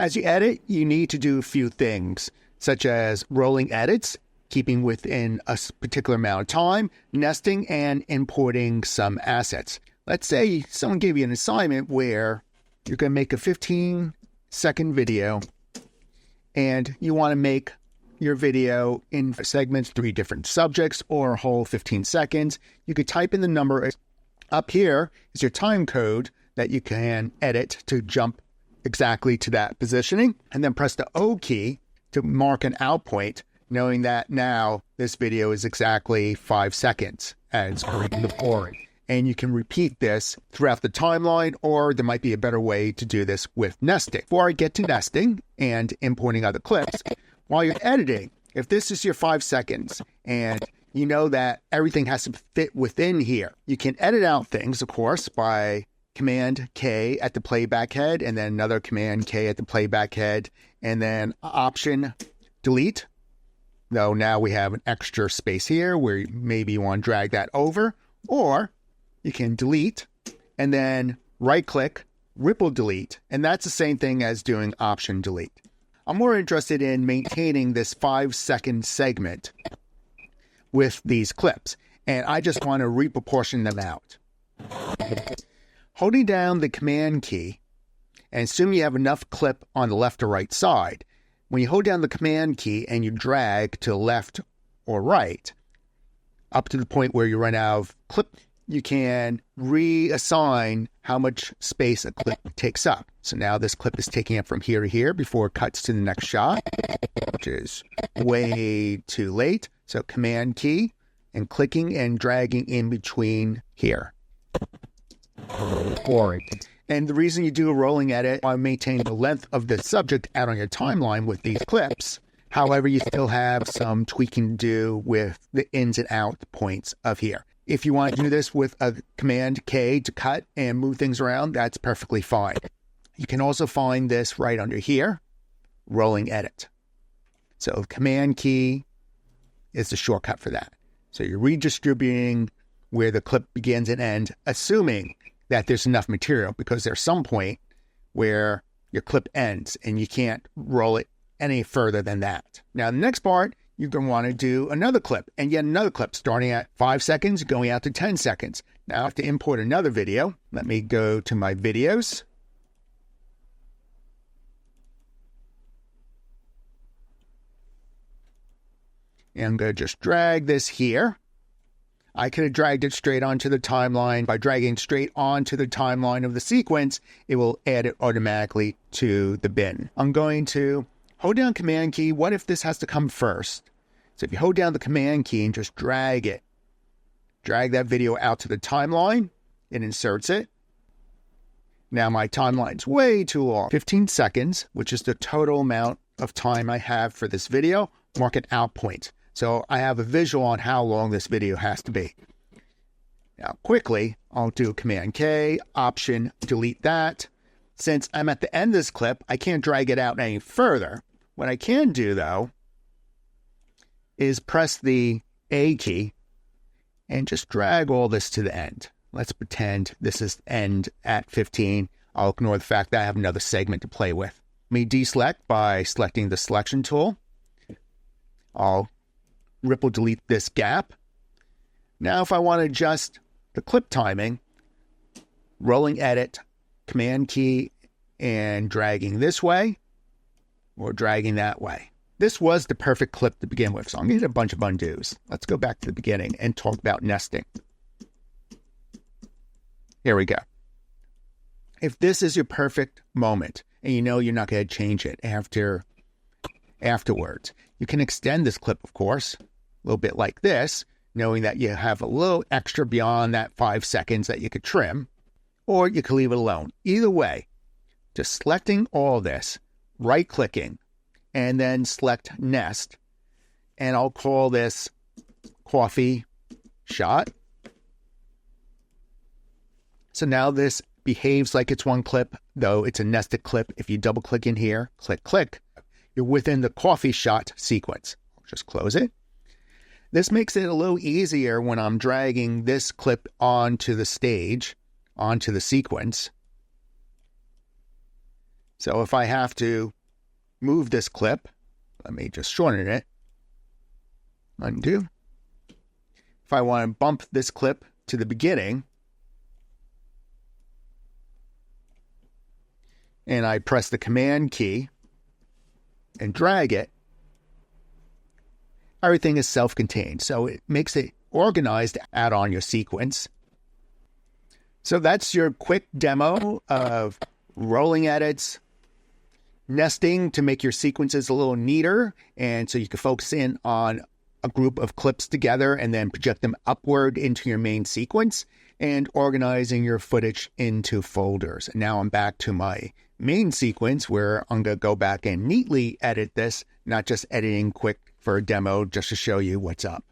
As you edit, you need to do a few things, such as rolling edits, keeping within a particular amount of time, nesting, and importing some assets. Let's say someone gave you an assignment where you're going to make a 15-second video, and you want to make your video in segments, 3 different subjects, or a whole 15 seconds. You could type in the number. Up here is your time code that you can edit to jump exactly to that positioning, and then press the O key to mark an out point, knowing that now this video is exactly 5 seconds as recorded. And you can repeat this throughout the timeline, or there might be a better way to do this with nesting. Before I get to nesting and importing other clips, while you're editing, if this is your 5 seconds and you know that everything has to fit within here, you can edit out things, of course, by Command K at the playback head, and then another Command K at the playback head, and then Option Delete. Though now we have an extra space here where maybe you want to drag that over, or you can delete and then right click, ripple delete, and that's the same thing as doing Option Delete. I'm more interested in maintaining this 5-second segment with these clips, and I just want to reproportion them out. Holding down the Command key, and assume you have enough clip on the left or right side, when you hold down the Command key and you drag to the left or right, up to the point where you run out of clip, you can reassign how much space a clip takes up. So now this clip is taking up from here to here before it cuts to the next shot, which is way too late. So Command key and clicking and dragging in between here. And the reason you do a rolling edit, I maintain the length of the subject out on your timeline with these clips. However, you still have some tweaking to do with the ins and out points of here. If you want to do this with a Command K to cut and move things around, that's perfectly fine. You can also find this right under here, rolling edit. So Command key is the shortcut for that. So you're redistributing where the clip begins and ends, assuming that there's enough material, because there's some point where your clip ends and you can't roll it any further than that. Now, the next part, you're going to want to do another clip and yet another clip starting at 5 seconds, going out to 10 seconds. Now I have to import another video. Let me go to my videos. And I'm going to just drag this here. I could have dragged it straight onto the timeline. By dragging straight onto the timeline of the sequence, it will add it automatically to the bin. I'm going to hold down Command key. What if this has to come first? So if you hold down the Command key and just drag it, drag that video out to the timeline, it inserts it. Now my timeline's way too long. 15 seconds, which is the total amount of time I have for this video. Mark an out point. So I have a visual on how long this video has to be. Now quickly, I'll do Command K, Option Delete that. Since I'm at the end of this clip, I can't drag it out any further. What I can do, though, is press the A key and just drag all this to the end. Let's pretend this is end at 15. I'll ignore the fact that I have another segment to play with. Let me deselect by selecting the selection tool. I'll ripple delete this gap. Now, if I want to adjust the clip timing, rolling edit, Command key, and dragging this way or dragging that way. This was the perfect clip to begin with, so I'm going to get a bunch of undos. Let's go back to the beginning and talk about nesting. Here we go. If this is your perfect moment and you know you're not going to change it afterwards, you can extend this clip, of course, a little bit like this, knowing that you have a little extra beyond that 5 seconds that you could trim, or you could leave it alone. Either way, just selecting all this, right-clicking, and then select Nest, and I'll call this Coffee Shot. So now this behaves like it's one clip, though it's a nested clip. If you double-click in here, click, you're within the Coffee Shot sequence. I'll just close it. This makes it a little easier when I'm dragging this clip onto the stage, onto the sequence. So if I have to move this clip, let me just shorten it, undo. If I want to bump this clip to the beginning, and I press the Command key and drag it, everything is self-contained. So it makes it organized to add on your sequence. So that's your quick demo of rolling edits, nesting to make your sequences a little neater, and so you can focus in on a group of clips together and then project them upward into your main sequence, and organizing your footage into folders. And now I'm back to my main sequence where I'm going to go back and neatly edit this, not just editing quick for a demo just to show you what's up.